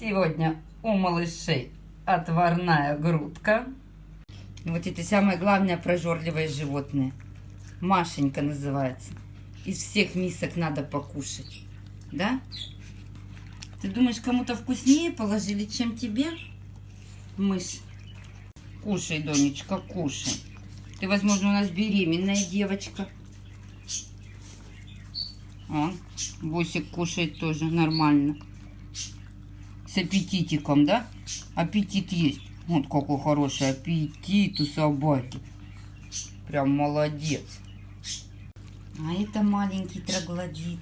Сегодня у малышей отварная грудка. Вот это самое главное прожорливое животное. Машенька называется. Из всех мисок надо покушать. Да? Ты думаешь, кому-то вкуснее положили, чем тебе? Мышь. Кушай, Донечка, кушай. Ты, возможно, у нас беременная девочка. Он, Бусик кушает тоже нормально. С аппетитиком, да? Аппетит есть. Вот какой хороший аппетит у собаки. Прям молодец. А это маленький троглодит.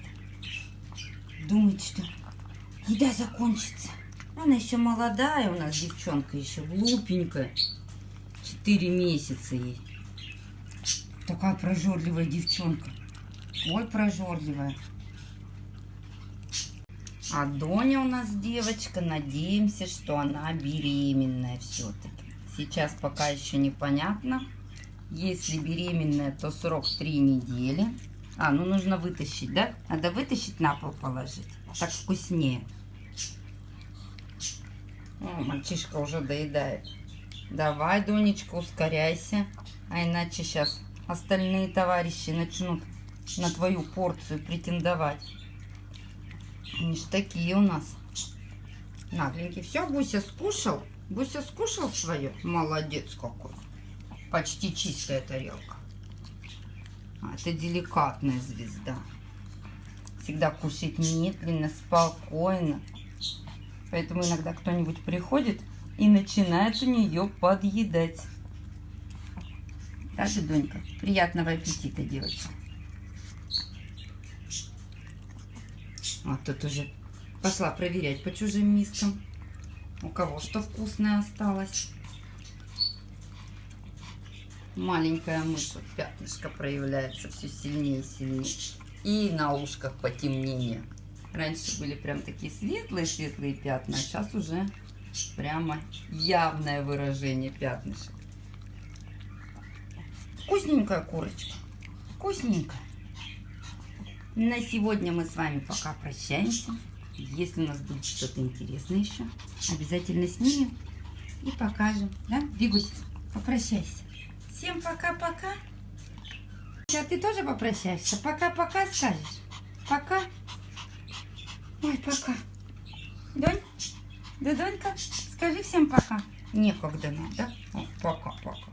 Думает, что еда закончится. Она еще молодая у нас, девчонка, еще глупенькая. 4 месяца ей. Такая прожорливая девчонка. Ой, прожорливая. А Доня у нас девочка. Надеемся, что она беременная все-таки. Сейчас пока еще непонятно. Если беременная, то срок 3 недели. Ну нужно вытащить, да? Надо вытащить, на пол положить. Так вкуснее. О, мальчишка уже доедает. Давай, Донечка, ускоряйся. А иначе сейчас остальные товарищи начнут на твою порцию претендовать. Они ж такие у нас. Нагленький. Все, Буся скушал? Буся скушал свое? Молодец какой. Почти чистая тарелка. Это деликатная звезда. Всегда кушает медленно, спокойно. Поэтому иногда кто-нибудь приходит и начинает у нее подъедать. Так же, Донька? Приятного аппетита, девочка. Вот тут уже пошла проверять по чужим мискам. У кого что вкусное осталось. Маленькая мышь, вот пятнышко проявляется все сильнее и сильнее. И на ушках потемнение. Раньше были прям такие светлые-светлые пятна, а сейчас уже прямо явное выражение пятнышек. Вкусненькая курочка. Вкусненькая. На сегодня мы с вами пока прощаемся. Если у нас будет что-то интересное еще, обязательно снимем и покажем. Да? Бегусь, попрощайся. Всем пока-пока. А ты тоже попрощаешься? Пока-пока скажешь? Пока. Ой, пока. Донь? Да, Донька, скажи всем пока. Некогда нам, да? Пока-пока.